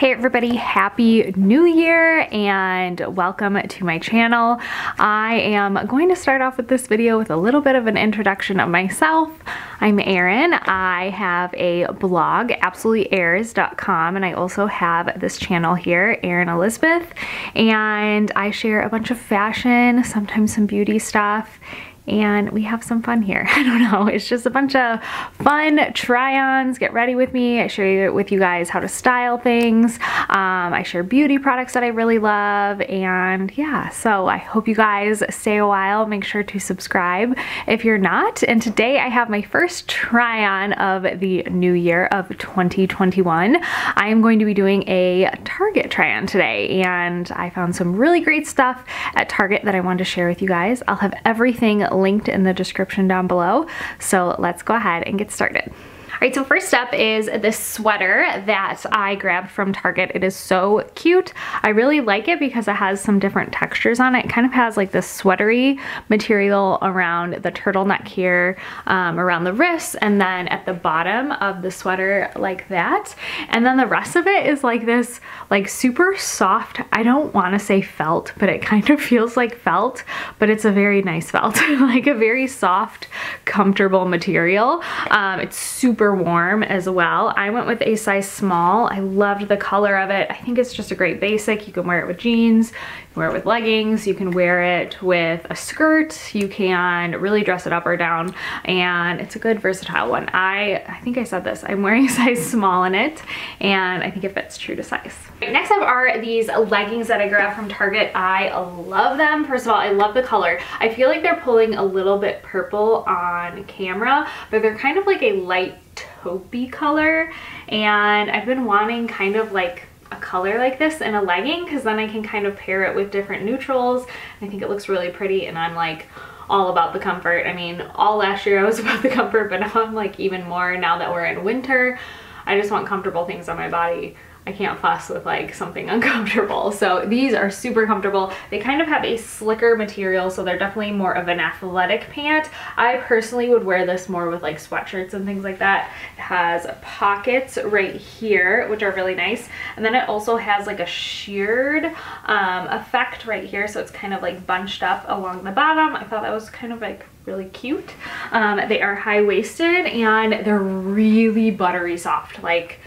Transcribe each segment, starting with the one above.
Hey everybody, happy new year and welcome to my channel. I am going to start off with this video with a little bit of an introduction of myself. I'm Erin. I have a blog, absolutelyairs.com, and I also have this channel here, Erin Elizabeth, and I share a bunch of fashion, sometimes some beauty stuff, and we have some fun here. I don't know, it's just a bunch of fun try-ons. Get ready with me. I share with you guys how to style things. I share beauty products that I really love, and yeah, so I hope you guys stay a while. Make sure to subscribe if you're not. And today I have my first try-on of the new year of 2021. I am going to be doing a Target try-on today, and I found some really great stuff at Target that I wanted to share with you guys. I'll have everything linked in the description down below. So let's go ahead and get started. All right, so first up is this sweater that I grabbed from Target. It is so cute. I really like it because it has some different textures on it. It kind of has like this sweatery material around the turtleneck here, around the wrists, and then at the bottom of the sweater like that. And then the rest of it is like this like super soft, I don't want to say felt, but it kind of feels like felt, but it's a very nice felt, like a very soft, comfortable material. It's super warm as well. I went with a size small. I loved the color of it. I think it's just a great basic. You can wear it with jeans, you can wear it with leggings, you can wear it with a skirt, you can really dress it up or down, and it's a good versatile one. I think I said this, I'm wearing a size small in it, and I think it fits true to size. Right, next up are these leggings that I grabbed from Target. I love them. First of all, I love the color. I feel like they're pulling a little bit purple on camera, but they're kind of like a light taupey color, and I've been wanting kind of like a color like this in a legging because then I can kind of pair it with different neutrals. I think it looks really pretty, and I'm like all about the comfort. I mean, all last year I was about the comfort, but now I'm like even more now that we're in winter. I just want comfortable things on my body. I can't fuss with like something uncomfortable. So these are super comfortable. They kind of have a slicker material, so they're definitely more of an athletic pant. I personally would wear this more with like sweatshirts and things like that. It has pockets right here, which are really nice. And then it also has like a sheared effect right here. So it's kind of like bunched up along the bottom. I thought that was kind of like really cute. They are high-waisted and they're really buttery soft, like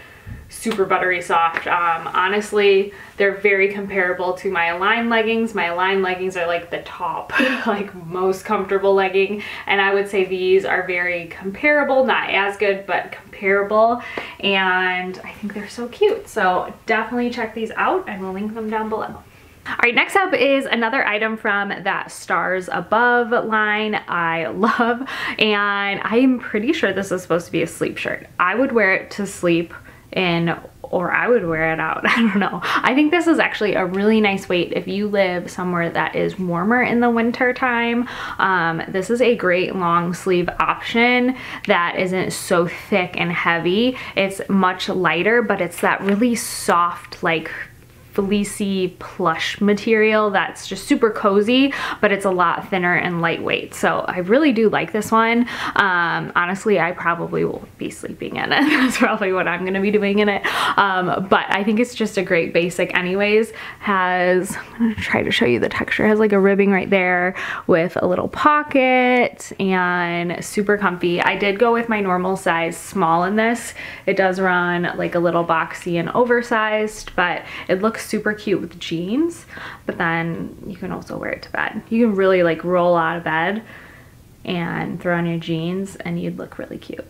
super buttery soft. Honestly, they're very comparable to my Align leggings. My Align leggings are like the top, like most comfortable legging, and I would say these are very comparable, not as good, but comparable, and I think they're so cute. So definitely check these out, and we'll link them down below. All right, next up is another item from that Stars Above line I love, and I'm pretty sure this is supposed to be a sleep shirt. I would wear it to sleep in, or I would wear it out. I don't know. I think this is actually a really nice weight if you live somewhere that is warmer in the winter time. This is a great long sleeve option that isn't so thick and heavy. It's much lighter, but it's that really soft, like fleecy plush material that's just super cozy, but it's a lot thinner and lightweight. So I really do like this one. Honestly, I probably will be sleeping in it. That's probably what I'm gonna be doing in it. But I think it's just a great basic anyways. I'm gonna try to show you the texture. It has like a ribbing right there with a little pocket and super comfy. I did go with my normal size small in this. It does run like a little boxy and oversized, but it looks super cute with jeans, but then you can also wear it to bed. You can really like roll out of bed and throw on your jeans and you'd look really cute.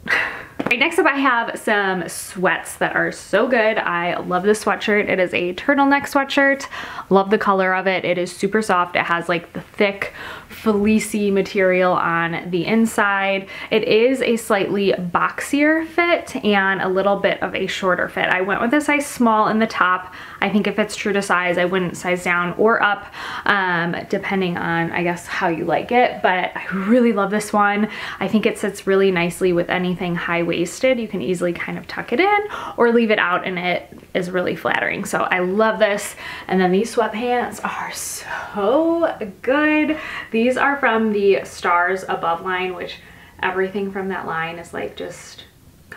Right, next up I have some sweats that are so good. I love this sweatshirt. It is a turtleneck sweatshirt. Love the color of it. It is super soft. It has like the thick fleecy material on the inside. It is a slightly boxier fit and a little bit of a shorter fit. I went with a size small in the top. I think if it's true to size, I wouldn't size down or up, depending on, I guess, how you like it. But I really love this one. I think it sits really nicely with anything high-waisted. You can easily kind of tuck it in or leave it out, and it is really flattering. So I love this. And then these sweatpants are so good. These are from the Stars Above line, which everything from that line is like just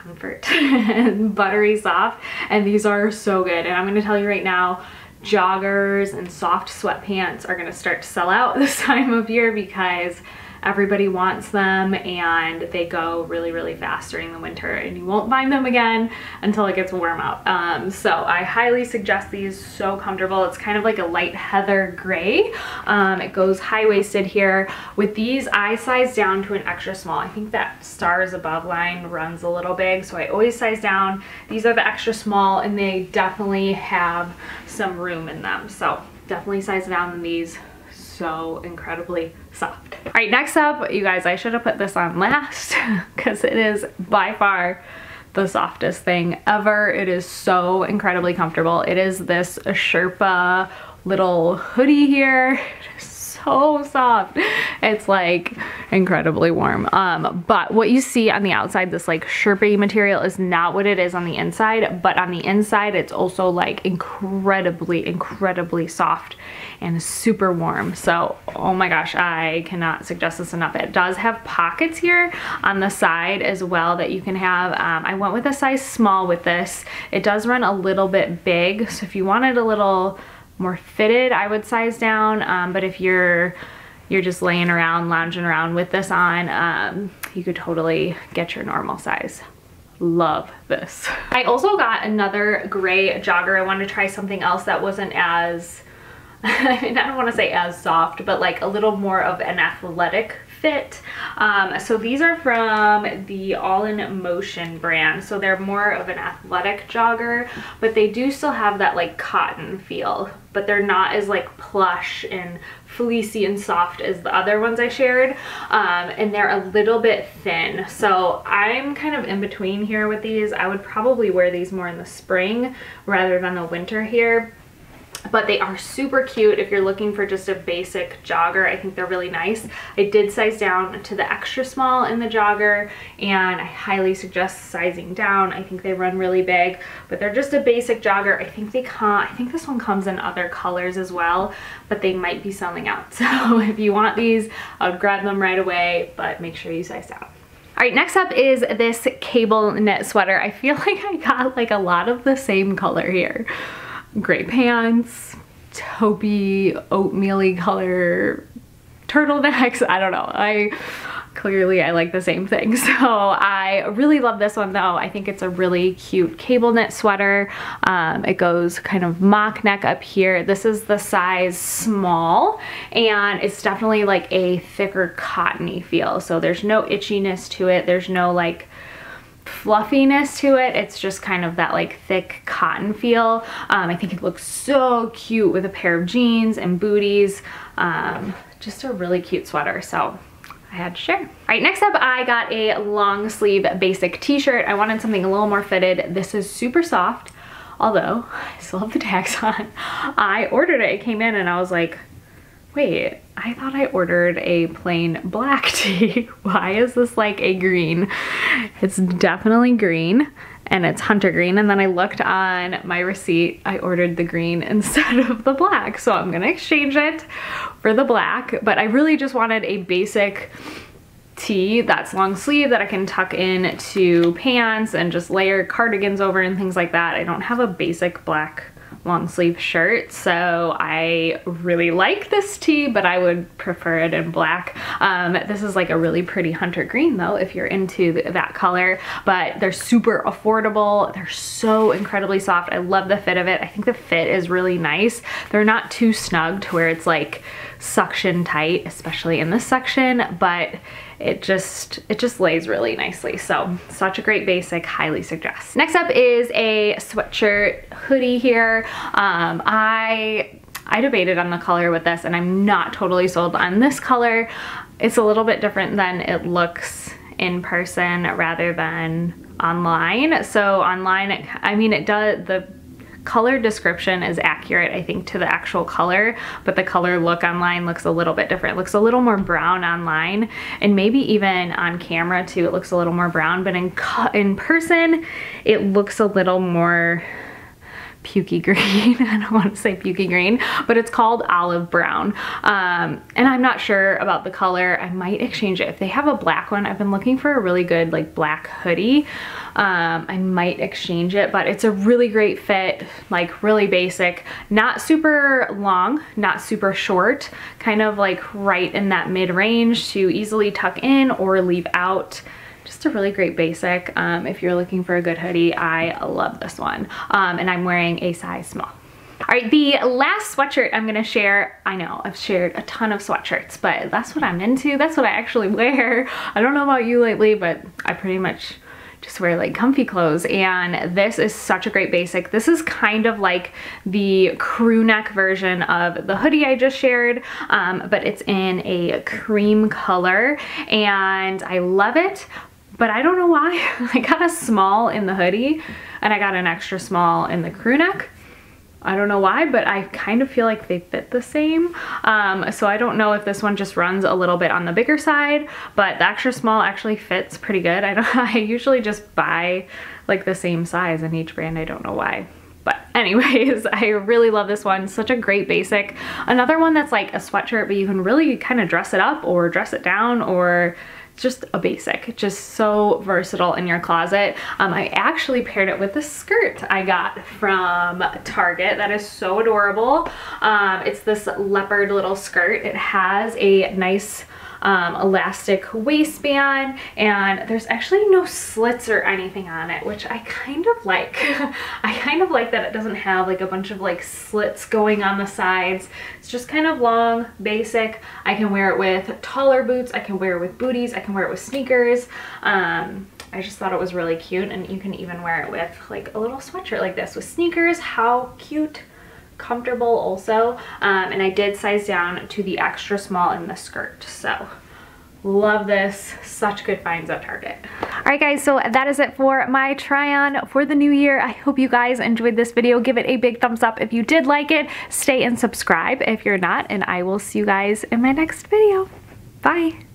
comfort and buttery soft, and these are so good. And I'm gonna tell you right now, joggers and soft sweatpants are gonna start to sell out this time of year because everybody wants them and they go really, really fast during the winter, and you won't find them again until it gets warm out. So I highly suggest these. So comfortable. It's kind of like a light heather gray. It goes high-waisted here. With these, I size down to an extra small. I think that stars above line runs a little big, so I always size down. These are the extra small, and they definitely have some room in them, so definitely size down in these. So incredibly soft. All right, next up, you guys, I should have put this on last because it is by far the softest thing ever. It is so incredibly comfortable. It is this Sherpa little hoodie here. It is so soft. It's like incredibly warm. But what you see on the outside, this like Sherpa material, is not what it is on the inside, but on the inside it's also like incredibly soft and super warm. So oh my gosh, I cannot suggest this enough. It does have pockets here on the side as well that you can have. I went with a size small with this. It does run a little bit big, so if you wanted a little more fitted, I would size down, but if you're just laying around, lounging around with this on, you could totally get your normal size. Love this. I also got another gray jogger. I wanted to try something else that wasn't as, I mean, I don't want to say as soft, but like a little more of an athletic fit. So these are from the All in Motion brand. So they're more of an athletic jogger, but they do still have that like cotton feel, but they're not as like plush and fleecy and soft as the other ones I shared. And they're a little bit thin. So I'm kind of in between here with these. I would probably wear these more in the spring rather than the winter here. But they are super cute if you're looking for just a basic jogger. I think they're really nice. I did size down to the extra small in the jogger, and I highly suggest sizing down. I think they run really big, but they're just a basic jogger. I think this one comes in other colors as well, but they might be selling out. So if you want these, I would grab them right away, but make sure you size down. All right, next up is this cable knit sweater. I feel like I got like a lot of the same color here. Gray pants, taupey, oatmeal-y color turtlenecks. I don't know. I like the same thing. So I really love this one though. I think it's a really cute cable knit sweater. It goes kind of mock neck up here. This is the size small, and it's definitely like a thicker cottony feel. So there's no itchiness to it. There's no like fluffiness to it. It's just kind of that like thick cotton feel. I think it looks so cute with a pair of jeans and booties. Just a really cute sweater, so I had to share. All right, next up I got a long sleeve basic t-shirt. I wanted something a little more fitted. This is super soft, although I still have the tags on. I ordered it, it came in, and I was like, wait, I thought I ordered a plain black tee. Why is this like a green? It's definitely green, and it's hunter green. And then I looked on my receipt, I ordered the green instead of the black. So I'm gonna exchange it for the black, but I really just wanted a basic tee that's long sleeve that I can tuck in to pants and just layer cardigans over and things like that. I don't have a basic black long sleeve shirt, so I really like this tee, but I would prefer it in black. This is like a really pretty hunter green though, if you're into that color, but they're super affordable. They're so incredibly soft. I love the fit of it. I think the fit is really nice. They're not too snug to where it's like suction tight, especially in this section, but it just lays really nicely. So such a great basic, highly suggest. Next up is a sweatshirt hoodie here. I debated on the color with this, and I'm not totally sold on this color. It's a little bit different than it looks in person rather than online. So online, I mean, it does, the color description is accurate, I think, to the actual color, but the color look online looks a little bit different. It looks a little more brown online, and maybe even on camera too, it looks a little more brown, but in person, it looks a little more pukey green. I don't want to say pukey green, but it's called olive brown. And I'm not sure about the color. I might exchange it. If they have a black one, I've been looking for a really good like black hoodie. I might exchange it, but it's a really great fit, like really basic, not super long, not super short, kind of like right in that mid-range to easily tuck in or leave out. Just a really great basic. If you're looking for a good hoodie, I love this one. And I'm wearing a size small. All right, the last sweatshirt I'm gonna share, I know I've shared a ton of sweatshirts, but that's what I'm into. That's what I actually wear. I don't know about you lately, but I pretty much just wear like comfy clothes, and this is such a great basic. This is kind of like the crew neck version of the hoodie I just shared, but it's in a cream color and I love it, but I don't know why. I got a small in the hoodie and I got an extra small in the crew neck. I don't know why, but I kind of feel like they fit the same. So I don't know if this one just runs a little bit on the bigger side, but the extra small actually fits pretty good. I usually just buy like the same size in each brand. I don't know why. But anyways, I really love this one. Such a great basic. Another one that's like a sweatshirt, but you can really kind of dress it up or dress it down, or just a basic, just so versatile in your closet. I actually paired it with this skirt I got from Target that is so adorable. It's this leopard little skirt. It has a nice elastic waistband, and there's actually no slits or anything on it, which I kind of like. I kind of like that it doesn't have like a bunch of like slits going on the sides. It's just kind of long, basic. I can wear it with taller boots, I can wear it with booties, I can wear it with sneakers. I just thought it was really cute, and you can even wear it with like a little sweatshirt like this with sneakers. How cute. Comfortable also, and I did size down to the extra small in the skirt, so love this. Such good finds at Target. All right guys, so that is it for my try on for the new year. I hope you guys enjoyed this video. Give it a big thumbs up if you did like it. Stay and subscribe if you're not, and I will see you guys in my next video. Bye.